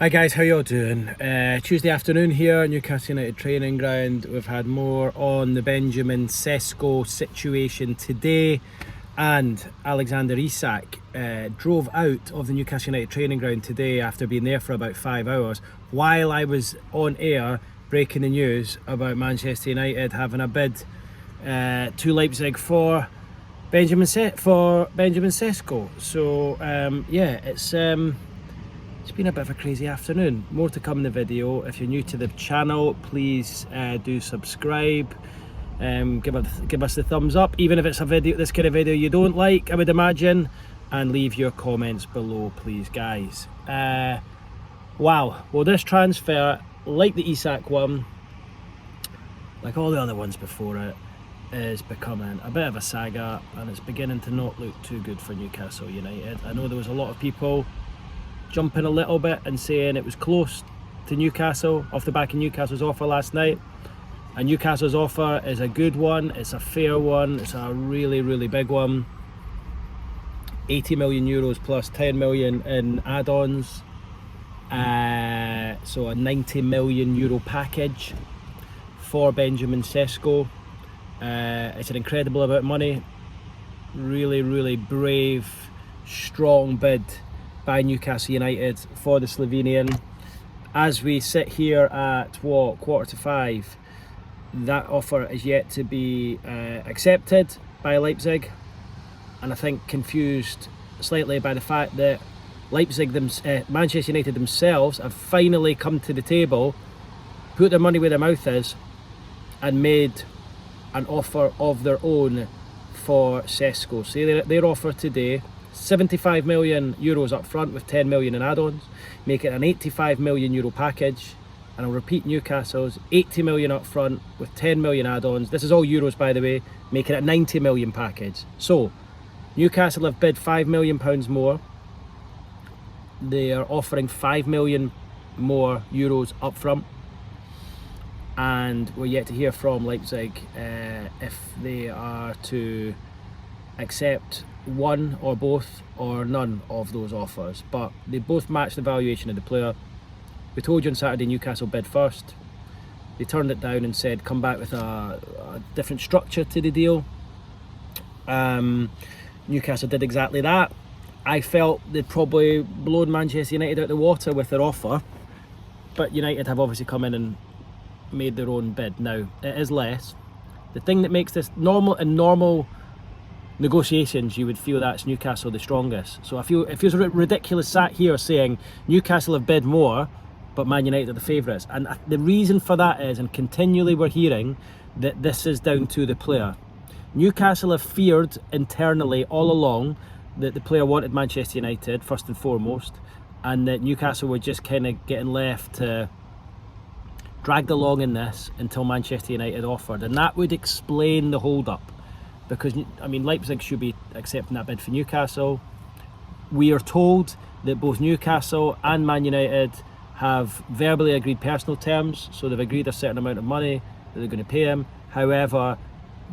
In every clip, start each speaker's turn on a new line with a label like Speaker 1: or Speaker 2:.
Speaker 1: Hi guys, how y'all doing? Tuesday afternoon here, Newcastle United training ground. We've had more on the Benjamin Sesko situation today, and Alexander Isak drove out of the Newcastle United training ground today after being there for about 5 hours while I was on air breaking the news about Manchester United having a bid to Leipzig for Benjamin Sesko. So it's been a bit of a crazy afternoon. More to come in the video. If you're new to the channel, please do subscribe. Give us the thumbs up, even if it's a video, this kind of video you don't like, I would imagine, and leave your comments below, please, guys. Wow. Well, this transfer, like the Isak one, like all the other ones before it, is becoming a bit of a saga, and it's beginning to not look too good for Newcastle United. I know there was a lot of people jumping a little bit and saying it was close to Newcastle off the back of Newcastle's offer last night. And Newcastle's offer is a good one, it's a fair one, it's a really, really big one. 80 million euros plus 10 million in add-ons. So a 90 million euro package for Benjamin Sesko. It's an incredible amount of money. Really, really brave, strong bid by Newcastle United for the Slovenian. As we sit here at what, 4:45, that offer is yet to be accepted by Leipzig, and I think confused slightly by the fact that Manchester United themselves have finally come to the table, put their money where their mouth is, and made an offer of their own for Sesko. So their offer today, 75 million euros up front with 10 million in add-ons, make it an 85 million euro package. And I'll repeat, Newcastle's 80 million up front with 10 million add-ons. This is all euros, by the way, making it a 90 million package. So Newcastle have bid £5 million more. They are offering 5 million more euros up front, and we're yet to hear from Leipzig if they are to accept one or both or none of those offers. But they both match the valuation of the player. We told you on Saturday Newcastle bid first. They turned it down and said come back with a different structure to the deal. Newcastle did exactly that. I felt they'd probably blown Manchester United out the water with their offer, but United have obviously come in and made their own bid. Now, it is less. The thing that makes this normal negotiations, you would feel that's Newcastle the strongest. So it feels ridiculous sat here saying Newcastle have bid more, but Man United are the favourites. And the reason for that is, and continually we're hearing, that this is down to the player. Newcastle have feared internally all along that the player wanted Manchester United first and foremost, and that Newcastle were just kind of getting left to dragged along in this until Manchester United offered, and that would explain the hold-up. Because, I mean, Leipzig should be accepting that bid for Newcastle. We are told that both Newcastle and Man United have verbally agreed personal terms, so they've agreed a certain amount of money that they're going to pay him. However,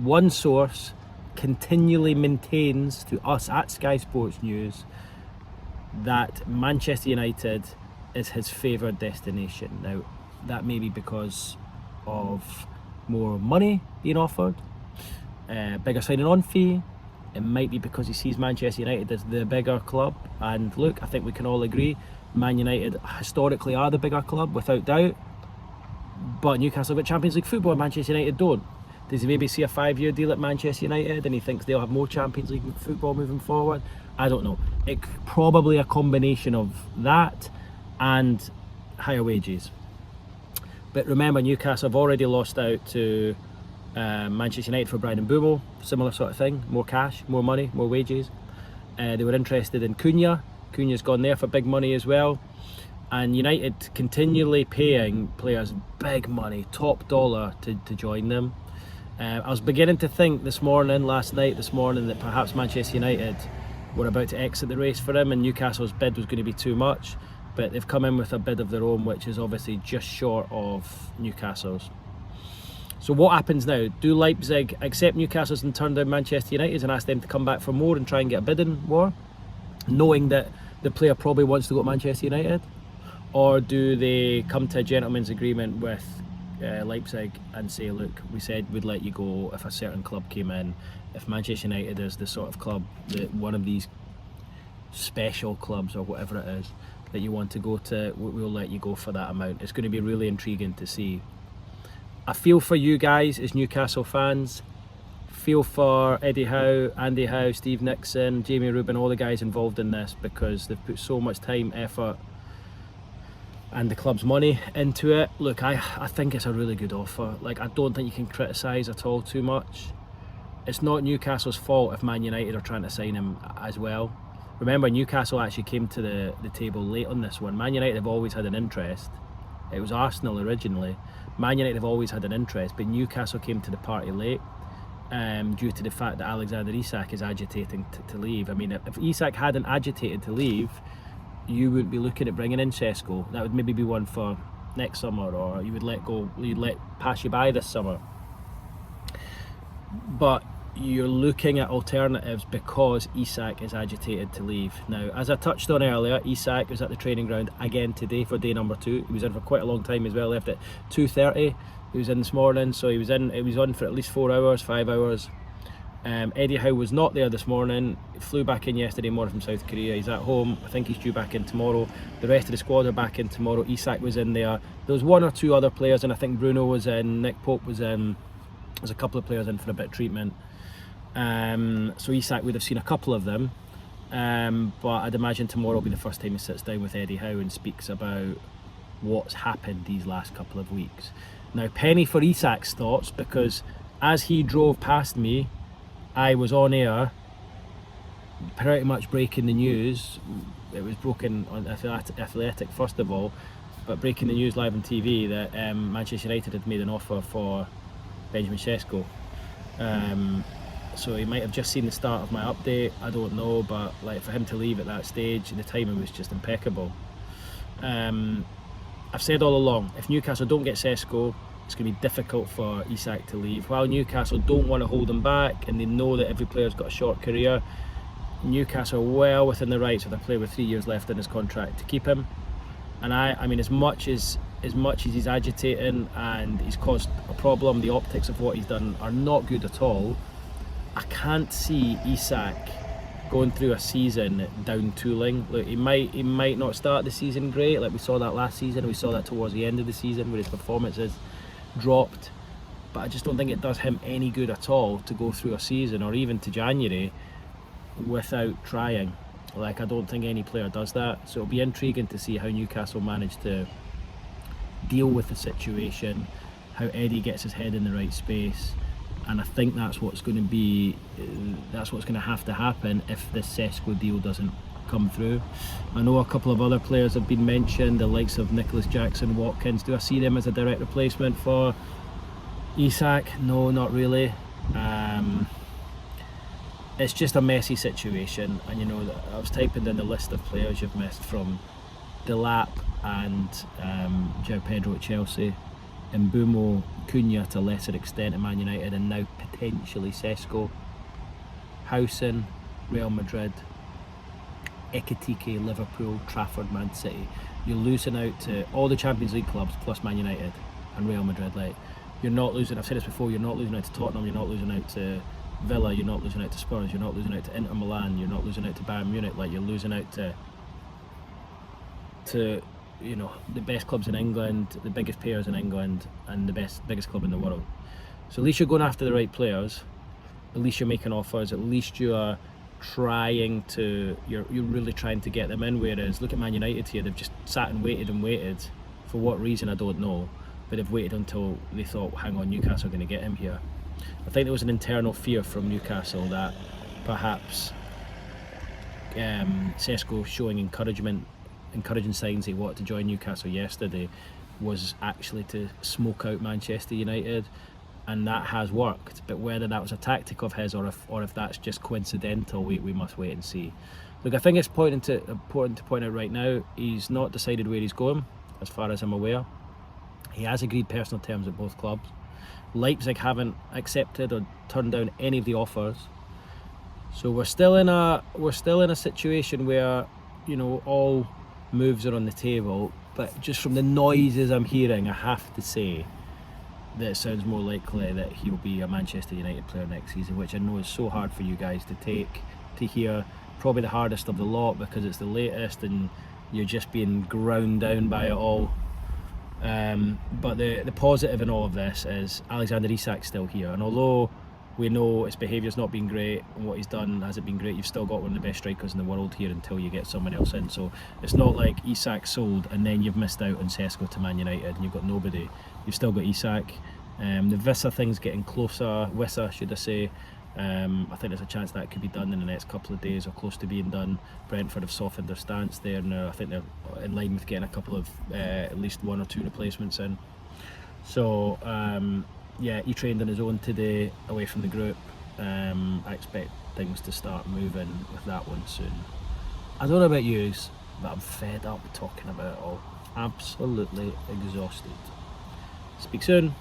Speaker 1: one source continually maintains to us at Sky Sports News that Manchester United is his favoured destination. Now, that may be because of more money being offered, bigger signing on fee. It might be because he sees Manchester United as the bigger club, and look, I think we can all agree Man United historically are the bigger club without doubt, but Newcastle have got Champions League football and Manchester United don't. Does he maybe see a 5-year deal at Manchester United and he thinks they'll have more Champions League football moving forward? I don't know. It's probably a combination of that and higher wages. But remember, Newcastle have already lost out to Manchester United for Brian Mbeumo, similar sort of thing, more cash, more money, more wages. They were interested in Cunha. Cunha's gone there for big money as well. And United continually paying players big money, top dollar to join them. I was beginning to think this morning that perhaps Manchester United were about to exit the race for him and Newcastle's bid was going to be too much, but they've come in with a bid of their own, which is obviously just short of Newcastle's. So what happens now? Do Leipzig accept Newcastle's and turn down Manchester United's and ask them to come back for more and try and get a bidding war, knowing that the player probably wants to go to Manchester United? or do they come to a gentleman's agreement with Leipzig and say, look, we said we'd let you go if a certain club came in. If Manchester United is the sort of club that one of these special clubs or whatever it is that you want to go to, we'll let you go for that amount. It's going to be really intriguing to see. I feel for you guys as Newcastle fans. Feel for Eddie Howe, Andy Howe, Steve Nixon, Jamie Rubin, all the guys involved in this, because they've put so much time, effort and the club's money into it. Look, I think it's a really good offer. Like, I don't think you can criticise at all too much. It's not Newcastle's fault if Man United are trying to sign him as well. Remember, Newcastle actually came to the table late on this one. Man United have always had an interest. It was Arsenal originally. Man United have always had an interest, but Newcastle came to the party late due to the fact that Alexander Isak is agitating to leave. I mean, if Isak hadn't agitated to leave, you wouldn't be looking at bringing in Sesko. That would maybe be one for next summer, or you'd let pass you by this summer. But you're looking at alternatives because Isak is agitated to leave. Now, as I touched on earlier, Isak was at the training ground again today for day number 2. He was in for quite a long time as well, left at 2:30. He was in this morning, so he was on for at least 4 hours, 5 hours. Eddie Howe was not there this morning. He flew back in yesterday morning from South Korea. He's at home. I think he's due back in tomorrow. The rest of the squad are back in tomorrow. Isak was in there. There was 1 or 2 other players, and I think Bruno was in, Nick Pope was in. There's a couple of players in for a bit of treatment. So Isak would have seen a couple of them. But I'd imagine tomorrow will be the first time he sits down with Eddie Howe and speaks about what's happened these last couple of weeks. Now, penny for Isak's thoughts, because as he drove past me, I was on air, pretty much breaking the news. It was broken on Athletic first of all, but breaking the news live on TV that Manchester United had made an offer for Benjamin Sesko. So he might have just seen the start of my update, I don't know, but like, for him to leave at that stage, the timing was just impeccable. I've said all along, if Newcastle don't get Sesko, it's going to be difficult for Isak to leave. While Newcastle don't want to hold him back, and they know that every player's got a short career, Newcastle are well within the rights with a player with 3 years left in his contract to keep him. And I mean, as much as he's agitating and he's caused a problem, the optics of what he's done are not good at all. I can't see Isak going through a season down tooling. Look, he might not start the season great, like we saw that last season. We saw that towards the end of the season where his performances dropped. But I just don't think it does him any good at all to go through a season, or even to January, without trying. Like, I don't think any player does that. So it'll be intriguing to see how Newcastle manage to deal with the situation, how Eddie gets his head in the right space. And I think that's what's going to have to happen if this Sesko deal doesn't come through. I know a couple of other players have been mentioned, the likes of Nicholas Jackson, Watkins. Do I see them as a direct replacement for Isak? No, not really. It's just a messy situation, and you know, I was typing down the list of players you've missed, from Delap and João Pedro at Chelsea, Mbumo, Cunha to a lesser extent at Man United, and now potentially Sesko, Howson, Real Madrid, Ekitike, Liverpool, Trafford, Man City. You're losing out to all the Champions League clubs plus Man United and Real Madrid. Like, you're not losing, I've said this before, you're not losing out to Tottenham, you're not losing out to Villa, you're not losing out to Spurs, you're not losing out to Inter Milan, you're not losing out to Bayern Munich. Like, you're losing out to you know, the best clubs in England, the biggest players in England, and the biggest club in the world. So at least you're going after the right players, at least you're making offers, at least you are you're really trying to get them in. Whereas look at Man United here, they've just sat and waited. For what reason, I don't know, but they've waited until they thought, hang on, Newcastle are going to get him here. I think there was an internal fear from Newcastle that perhaps Sesko showing encouraging signs he wanted to join Newcastle yesterday was actually to smoke out Manchester United, and that has worked. But whether that was a tactic of his or if that's just coincidental, we must wait and see. Look, I think it's important to point out right now, he's not decided where he's going, as far as I'm aware. He has agreed personal terms at both clubs. Leipzig haven't accepted or turned down any of the offers. So we're still in a situation where, you know, all moves are on the table. but just from the noises I'm hearing, I have to say that it sounds more likely that he'll be a Manchester United player next season, which I know is so hard for you guys to hear. Probably the hardest of the lot because it's the latest and you're just being ground down by it all. But the positive in all of this is Alexander Isak's still here, and although we know his behaviour's not been great and what he's done hasn't been great, you've still got one of the best strikers in the world here until you get someone else in. So it's not like Isak sold and then you've missed out on Sesko to Man United and you've got nobody. You've still got Isak. The Vissa thing's getting closer, Wissa should I say. I think there's a chance that could be done in the next couple of days or close to being done. Brentford have softened their stance there now. I think they're in line with getting a couple of at least 1 or 2 replacements in. So yeah, he trained on his own today away from the group. I expect things to start moving with that one soon. I don't know about yous, but I'm fed up talking about it all. Absolutely exhausted. Speak soon.